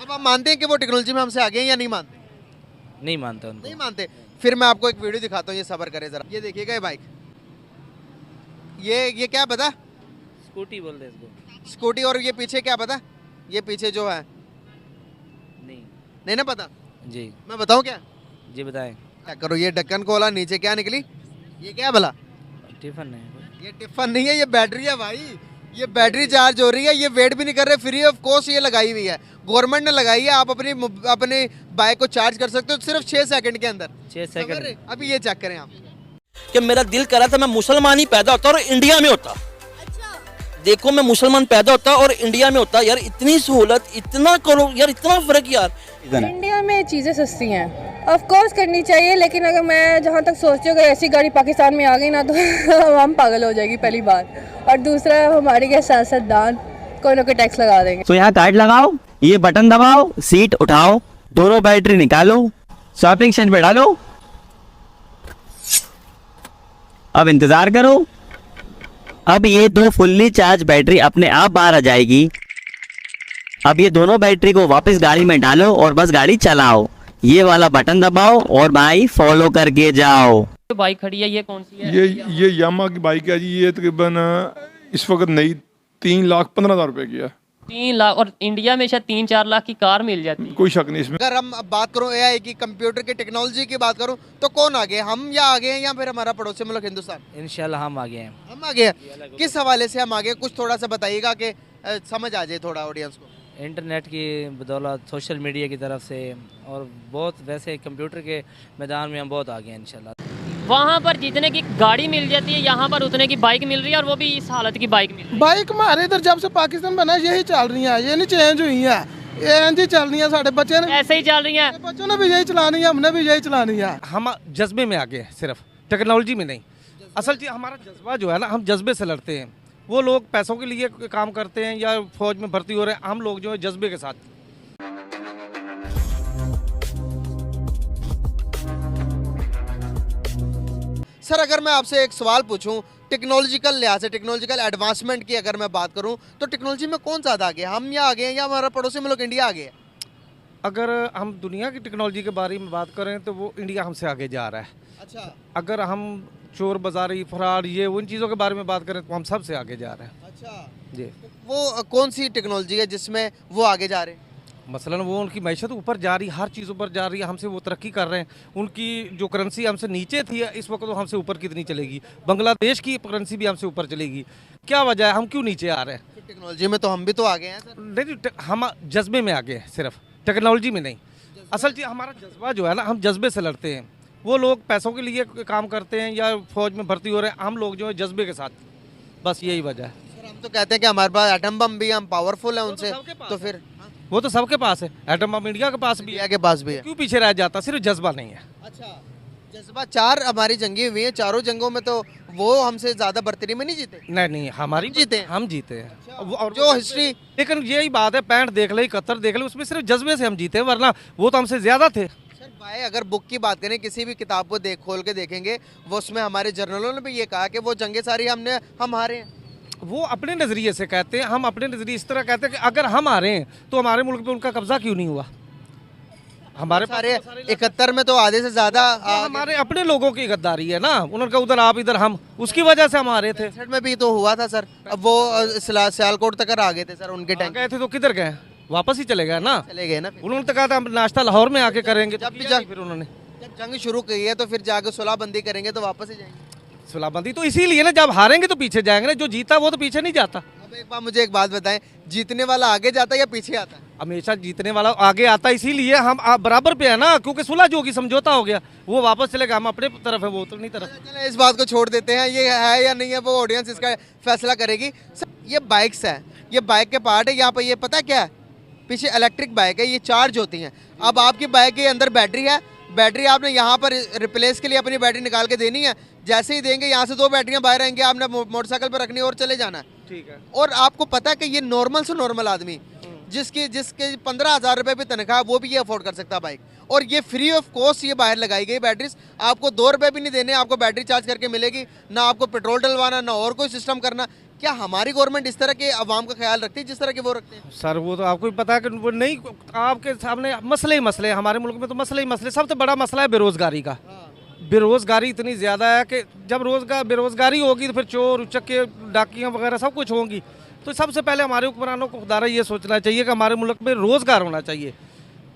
अब आप मानते हैं कि वो टेक्नोलॉजी में हमसे आगे हैं या नहीं मानते? नहीं मानता उनको। नहीं मानते। फिर मैं आपको एक वीडियो दिखाता हूँ, ये सब्र करे जरा। ये देखिएगा ये बाइक, ये क्या पता? स्कूटी बोल दे इसको। स्कूटी। और ये पीछे क्या पता? ये पीछे जो है, नहीं नहीं ना पता? जी मैं बताऊँ क्या? जी बताएं। क्या करो, ये ढक्कन खोला, नीचे क्या निकली? ये क्या भला? टिफिन है। ये टिफिन नहीं है, ये बैटरी है भाई। ये बैटरी चार्ज हो रही है, ये वेट भी नहीं कर रहे, फ्री ऑफ कॉस्ट ये लगाई हुई है, गवर्नमेंट ने लगाई है। आप अपनी बाइक को चार्ज कर सकते हो सिर्फ 6 सेकंड के अंदर। 6 सेकंड। अभी ये चेक करें आप। कि मेरा दिल करा था मैं मुसलमान ही पैदा होता और इंडिया में होता। देखो मैं मुसलमान पैदा होता और इंडिया में होता। यार इतनी सहूलत, इतना करो यार, इतना फर्क यार। इंडिया में चीज़ें सस्ती हैं, ऑफ कोर्स करनी चाहिए, लेकिन अगर मैं जहाँ तक सोचती हूँ अगर ऐसी गाड़ी पाकिस्तान में आ गई ना तो हम पागल हो जाएगी पहली बात, और दूसरा हमारे के सियासतदान कोई ना कोई टैक्स लगा देंगे। तो यहाँ कार्ड लगाओ, ये बटन दबाओ, सीट उठाओ, दोनों बैटरी निकालो, शॉपिंग सेंटर पे डालो, अब इंतजार करो। अब ये दो फुल्ली चार्ज बैटरी अपने आप बाहर आ जाएगी। अब ये दोनों बैटरी को वापस गाड़ी में डालो और बस गाड़ी चलाओ, ये वाला बटन दबाओ और भाई फॉलो करके जाओ। जो बाइक खड़ी है ये कौन सी है? ये यामा की बाइक है जी। ये तकरीबन इस वक्त नई 3,15,000 रुपए की है। 3 लाख, और इंडिया में शायद 3-4 लाख की कार मिल जाती है। कोई शक नहीं इसमें। अगर हम अब बात करूं एआई की, कंप्यूटर की टेक्नोलॉजी की बात करूं, तो कौन आगे, हम या आगे हैं या फिर हमारा पड़ोसी मुल्क हिंदुस्तान? इंशाल्लाह हम आगे हैं। हम आगे हैं। किस हवाले से हम आगे, कुछ थोड़ा सा बताइएगा कि समझ आ जाए थोड़ा ऑडियंस को। इंटरनेट की बदौलत, सोशल मीडिया की तरफ से, और बहुत वैसे कंप्यूटर के मैदान में हम बहुत आगे हैं इंशाल्लाह। वहाँ पर जितने की गाड़ी मिल जाती है यहाँ पर उतने की बाइक मिल रही है, और वो भी इस हालत की बाइक मिल रही है। बाइक हमारे इधर जब से पाकिस्तान बना यही चल रही है, ये नहीं चेंज हुई है, ये जी चल रही है। साढ़े बच्चे ने ऐसे ही चल रही है, बच्चों ने भी यही चलानी है, हमने भी यही चलानी है। हम जज्बे में आगे हैं, सिर्फ टेक्नोलॉजी में नहीं। असल चीज़ हमारा जज्बा जो है ना, हम जज्बे से लड़ते हैं। वो लोग पैसों के लिए काम करते हैं या फौज में भर्ती हो रहे हैं, हम लोग जो है जज्बे के साथ। सर अगर मैं आपसे एक सवाल पूछूं, टेक्नोलॉजिकल लिहाज से, टेक्नोलॉजिकल एडवांसमेंट की अगर मैं बात करूं, तो टेक्नोलॉजी में कौन ज़्यादा आगे है, हम या आगे हैं या हमारा पड़ोसी मुल्क इंडिया आगे है? अगर हम दुनिया की टेक्नोलॉजी के बारे में बात करें तो वो इंडिया हमसे आगे जा रहा है। अच्छा। अगर हम चोर बाजारी, फरार, ये उन चीज़ों के बारे में बात करें तो हम सबसे आगे जा रहे हैं। अच्छा जी। वो कौन सी टेक्नोलॉजी है जिसमें वो आगे जा रहे हैं? मसलन वो उनकी मैशत ऊपर जा रही, हर चीज़ ऊपर जा रही है, हमसे वो तरक्की कर रहे हैं। उनकी जो करेंसी हमसे नीचे थी, इस वक्त वो हमसे ऊपर कितनी चलेगी। बांग्लादेश की करेंसी भी हमसे ऊपर चलेगी। क्या वजह है, हम क्यों नीचे आ रहे हैं? टेक्नोलॉजी में तो हम भी तो आगे हैं सर। नहीं, हम जज्बे में आगे हैं, सिर्फ टेक्नोलॉजी में नहीं। असल चीज़ हमारा जज्बा जो है ना, हम जज्बे से लड़ते हैं। वो लोग पैसों के लिए काम करते हैं या फौज में भर्ती हो रहे हैं, हम लोग जो है जज्बे के साथ। बस यही वजह है। सर हम तो कहते हैं कि हमारे पास एटम बम भी, हम पावरफुल हैं उनसे, तो फिर वो तो सबके पास है, एटम बम इंडिया के पास भी है, इंडिया के पास भी है। क्यों पीछे रह जाता? सिर्फ जज्बा नहीं है। अच्छा, जज्बा। 4 हमारी जंगी हुई हैं, चारों जंगों में तो वो हमसे ज्यादा बर्तरी में नहीं जीते। नहीं, हमारी जीते हैं। हम जीते हैं। और जो हिस्ट्री, लेकिन यही बात है, 65 देख ले, 71 देख ले, उसमें सिर्फ जज्बे से हम जीते हैं, वरना वो तो हमसे ज्यादा थे। सर भाई अगर बुक की बात करें, किसी भी किताब को खोल के देखेंगे, वो उसमें हमारे जर्नलों ने भी ये कहा कि वो जंगे सारी हम हारे हैं। वो अपने नज़रिए से कहते हैं, हम अपने नज़रिए इस तरह कहते हैं कि अगर हम आ रहे हैं तो हमारे मुल्क पे उनका कब्जा क्यों नहीं हुआ? हमारे सारे 71 में तो आधे से ज्यादा हमारे अपने लोगों की गद्दारी है ना। उन्होंने उधर आप, इधर हम, उसकी वजह से हम आ रहे थे। 67 में भी तो हुआ था सर। अब वो सियालकोट तक आ गए थे सर, उनके टाइम गए थे तो किधर गए? वापस ही चले गए ना। चले गए ना। उन्होंने तो कहा था हम नाश्ता लाहौर में आके करेंगे, जब भी फिर उन्होंने जब जंग शुरू की है तो फिर जाके सुलहबंदी करेंगे तो वापस ही जाएंगे। सुलहबंदी तो इसीलिए ना, जब हारेंगे तो पीछे जाएंगे ना, जो जीता वो तो पीछे नहीं जाता। अब एक बार मुझे एक बात बताएं, जीतने वाला आगे जाता है या पीछे आता है? हमेशा जीतने वाला आगे आता है, इसीलिए हम बराबर पे है ना, क्योंकि सुलह जो होगी, समझौता हो गया, वो वापस चलेगा, हम अपने तरफ है, वो उतनी तरफ। चले इस बात को छोड़ देते हैं, ये है या नहीं है वो ऑडियंस इसका फैसला करेगी। सर ये बाइक्स है, ये बाइक के पार्ट है, यहाँ पर ये पता क्या है, पीछे इलेक्ट्रिक बाइक है, ये चार्ज होती हैं। अब आपकी बाइक के अंदर बैटरी है, बैटरी आपने यहाँ पर रिप्लेस के लिए अपनी बैटरी निकाल के देनी है। जैसे ही देंगे यहाँ से 2 बैटरियाँ बाहर आएंगे, आपने मोटरसाइकिल पर रखनी है और चले जाना है। ठीक है। और आपको पता है कि ये नॉर्मल से नॉर्मल आदमी जिसके 15,000 रुपये भी तनख्वाह, वो भी ये अफोर्ड कर सकता है बाइक। और ये फ्री ऑफ कॉस्ट ये बाहर लगाई गई बैटरीज, आपको 2 रुपये भी नहीं देने, आपको बैटरी चार्ज करके मिलेगी, ना आपको पेट्रोल डलवाना, ना और कोई सिस्टम करना। क्या हमारी गवर्नमेंट इस तरह के अवाम का ख्याल रखती है जिस तरह के वो रखते हैं? सर वो तो आपको भी पता है कि वो नहीं, आपके सामने मसले ही मसले हैं। हमारे मुल्क में तो मसले ही मसले। सबसे बड़ा मसला है बेरोज़गारी का। बेरोज़गारी इतनी ज़्यादा है कि जब बेरोज़गारी होगी तो फिर चोर उचक्के डाकियाँ वगैरह सब कुछ होंगी। तो सबसे पहले हमारे हुक्मरानों को खुदारा ये सोचना चाहिए कि हमारे मुल्क में रोज़गार होना चाहिए,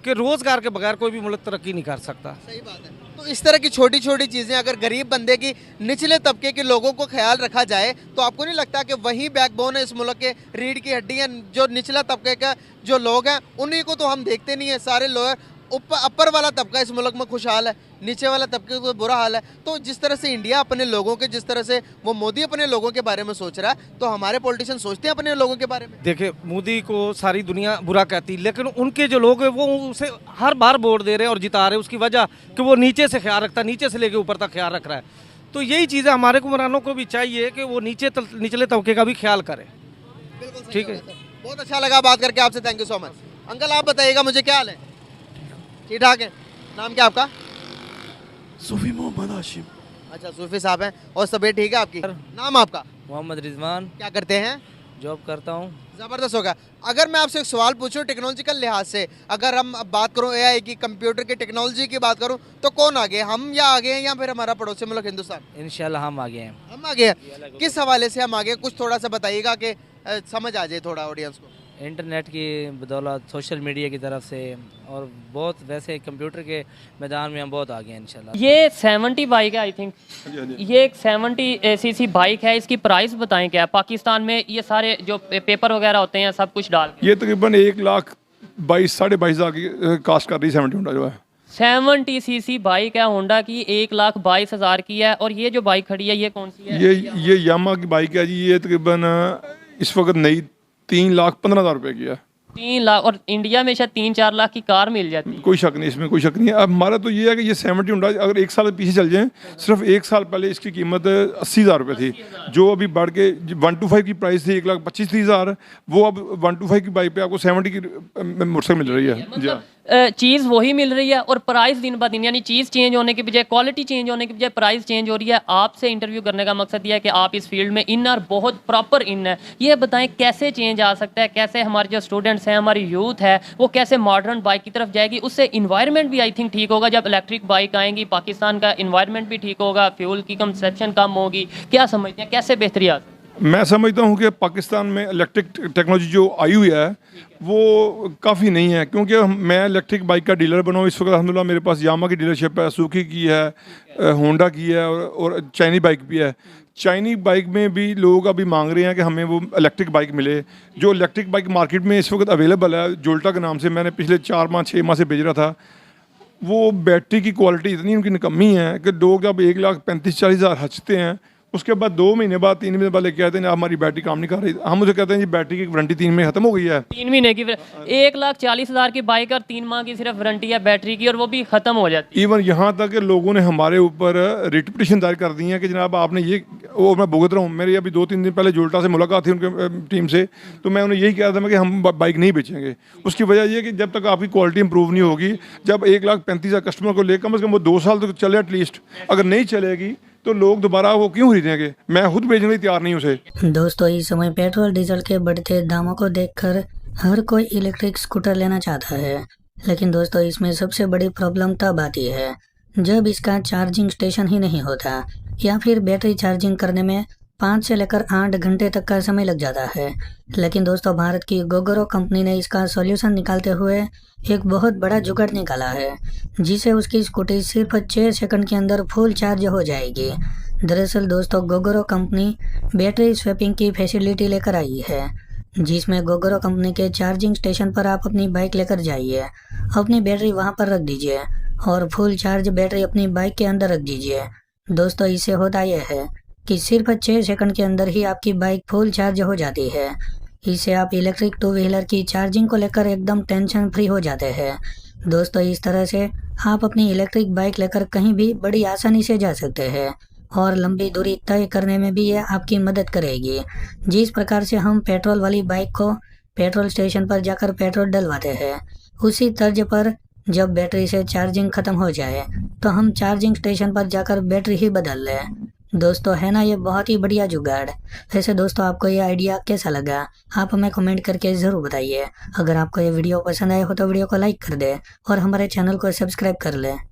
कि रोज़गार के बगैर कोई भी मुल्क तरक्की नहीं कर सकता। सही बात है। तो इस तरह की छोटी छोटी चीज़ें अगर गरीब बंदे की, निचले तबके के लोगों को ख्याल रखा जाए तो आपको नहीं लगता कि वही बैकबोन है इस मुल्क के, रीढ़ की हड्डी है? जो निचला तबके का जो लोग हैं उन्हीं को तो हम देखते नहीं है। सारे लोग अपर वाला तबका इस मुल्क में खुशहाल है, नीचे वाला तबके को बुरा हाल है। तो जिस तरह से इंडिया अपने लोगों के, जिस तरह से वो मोदी अपने लोगों के बारे में सोच रहा है, तो हमारे पॉलिटिशियन सोचते हैं अपने लोगों के बारे में? देखिए, मोदी को सारी दुनिया बुरा कहती है, लेकिन उनके जो लोग हैं वो उसे हर बार वोट दे रहे हैं और जिता रहे हैं। उसकी वजह कि वो नीचे से ख्याल रखता है, नीचे से लेके ऊपर तक ख्याल रख रहा है। तो यही चीज़ें हमारे हुक्मरानों को भी चाहिए कि वो निचले तबके का भी ख्याल करें। ठीक है, बहुत अच्छा लगा बात करके आपसे, thank you so much. Uncle आप बताइएगा मुझे, क्या हाल है? ठीक ठाक है। नाम क्या आपका? सूफी मोहम्मद हाशिम। अच्छा, सूफी साहब हैं। और तबीयत ठीक है आपकी? नाम आपका? मोहम्मद रिजवान। क्या करते हैं? जॉब करता हूँ। ज़बरदस्त होगा। अगर मैं आपसे एक सवाल पूछूं टेक्नोलॉजिकल लिहाज से, अगर हम अब बात करूं एआई की, कंप्यूटर की टेक्नोलॉजी की बात करूं, तो कौन आगे, हम या आगे हैं या फिर हमारा पड़ोसी मुल्क हिंदुस्तान? इंशाल्लाह हम आगे हैं। हम आगे हैं। किस हवाले से हम आगे, कुछ थोड़ा सा बताइएगा कि समझ आ जाए थोड़ा ऑडियंस को। इंटरनेट की बदौलत, सोशल मीडिया की तरफ से, और बहुत वैसे कंप्यूटर के मैदान में हम बहुत आगे हैं इंशाल्लाह। ये 70 बाइक है आई थिंक। ये एक 70 सीसी बाइक है। इसकी प्राइस बताएं क्या है? पाकिस्तान में ये सारे जो पेपर वगैरह होते हैं सब कुछ डाल के ये तकरीबन 1,22,000 साढ़े 22,000 की कास्ट कर रही है 70 होंडा जो है। 70 सीसी बाइक है होंडा की, 1,22,000 की है। और ये जो बाइक खड़ी है ये कौन सी है? ये यामा की बाइक है जी। ये तकरीबन इस वक्त नई 3,15,000 रुपए की है। 3 लाख। और इंडिया में शायद 3-4 लाख की कार मिल जाती है। कोई शक नहीं, इसमें कोई शक नहीं है। अब हमारा तो ये है कि ये 70 होंडा अगर एक साल पीछे चल जाएं, सिर्फ एक साल पहले इसकी कीमत 80,000 रुपये थी, जो अभी बढ़ के 125 की प्राइस थी 1,25,30,000, वो अब 125 की बाइक पे आपको 70 की मोटरसाइकिल मिल रही है। जी हाँ, चीज़ वही मिल रही है और प्राइस दिन ब दिन, यानी चीज़ चेंज होने की बजाय, क्वालिटी चेंज होने की बजाय प्राइस चेंज हो रही है। आपसे इंटरव्यू करने का मकसद ये है कि आप इस फील्ड में इन और बहुत प्रॉपर इन है। ये बताएं कैसे चेंज आ सकता है, कैसे हमारे जो स्टूडेंट्स हैं, हमारी यूथ है, वो कैसे मॉडर्न बाइक की तरफ जाएगी। उससे इन्वायरमेंट भी आई थिंक ठीक होगा। जब इलेक्ट्रिक बाइक आएंगी पाकिस्तान का इन्वायरमेंट भी ठीक होगा, फ्यूल की कंजप्शन कम होगी। क्या समझते हैं, कैसे बेहतरी आ सकती है? मैं समझता हूँ कि पाकिस्तान में इलेक्ट्रिक टेक्नोलॉजी जो आई हुई है वो काफ़ी नहीं है, क्योंकि मैं इलेक्ट्रिक बाइक का डीलर बना हूँ इस वक्त। अल्हम्दुलिल्लाह मेरे पास यामा की डीलरशिप है, सुजुकी की है, होंडा की है, और चाइनी बाइक भी है। चाइनी बाइक में भी लोग अभी मांग रहे हैं कि हमें वो इलेक्ट्रिक बाइक मिले। जो इलेक्ट्रिक बाइक मार्केट में इस वक्त अवेलेबल है, जोल्टा के नाम से, मैंने पिछले 4-6 माह से भेज रहा था। वो बैटरी की क्वालिटी इतनी उनकी निकम्मी है कि लोग जब 1,35,40,000 हंसते हैं, उसके बाद 2 महीने बाद 3 महीने बाद लेके आते हैं हमारी बैटरी काम नहीं कर रही। हम उसे कहते हैं जी बैटरी की वारंटी 3 महीने खत्म हो गई है। 3 महीने की 1,40,000 की बाइक और 3 माह की सिर्फ वारंटी है बैटरी की, और वो भी खत्म हो जाती है। इवन यहाँ तक कि लोगों ने हमारे ऊपर रिट पिटीशन दायर कर दी है कि जनाब आपने ये, वो मैं भुगत रहा हूँ। मेरी अभी 2-3 दिन पहले जोल्टा से मुलाकात थी उनके टीम से, तो मैं उन्हें यही कहा था मैं कि हम बाइक नहीं बेचेंगे। उसकी वजह ये कि जब तक आपकी क्वालिटी इंप्रूव नहीं होगी, जब 1,35,000 कस्टमर को ले कम से कम वो 2 साल तक चले एटलीस्ट, अगर नहीं चलेगी तो लोग दोबारा वो क्यों खरीदेंगे? मैं खुद बेचने के लिए तैयार नहीं हूँ उसे। दोस्तों, इस समय पेट्रोल डीजल के बढ़ते दामों को देखकर हर कोई इलेक्ट्रिक स्कूटर लेना चाहता है, लेकिन दोस्तों इसमें सबसे बड़ी प्रॉब्लम तब आती है जब इसका चार्जिंग स्टेशन ही नहीं होता, या फिर बैटरी चार्जिंग करने में 5 से लेकर 8 घंटे तक का समय लग जाता है। लेकिन दोस्तों, भारत की गोगोरो कंपनी ने इसका सॉल्यूशन निकालते हुए एक बहुत बड़ा जुगाड़ निकाला है, जिसे उसकी स्कूटी सिर्फ 6 सेकंड के अंदर फुल चार्ज हो जाएगी। दरअसल दोस्तों, गोगोरो कंपनी बैटरी स्वैपिंग की फैसिलिटी लेकर आई है, जिसमें गोगोरो कंपनी के चार्जिंग स्टेशन पर आप अपनी बाइक लेकर जाइए, अपनी बैटरी वहां पर रख दीजिए और फुल चार्ज बैटरी अपनी बाइक के अंदर रख दीजिए। दोस्तों, इससे होता यह है कि सिर्फ 6 सेकंड के अंदर ही आपकी बाइक फुल चार्ज हो जाती है। इससे आप इलेक्ट्रिक 2 व्हीलर की चार्जिंग को लेकर एकदम टेंशन फ्री हो जाते हैं। दोस्तों, इस तरह से आप अपनी इलेक्ट्रिक बाइक लेकर कहीं भी बड़ी आसानी से जा सकते हैं और लंबी दूरी तय करने में भी यह आपकी मदद करेगी। जिस प्रकार से हम पेट्रोल वाली बाइक को पेट्रोल स्टेशन पर जाकर पेट्रोल डलवाते हैं, उसी तर्ज पर जब बैटरी से चार्जिंग खत्म हो जाए तो हम चार्जिंग स्टेशन पर जाकर बैटरी ही बदल लें। दोस्तों है ना ये बहुत ही बढ़िया जुगाड़। वैसे दोस्तों आपको ये आइडिया कैसा लगा आप हमें कमेंट करके ज़रूर बताइए। अगर आपको ये वीडियो पसंद आए हो तो वीडियो को लाइक कर दे और हमारे चैनल को सब्सक्राइब कर ले।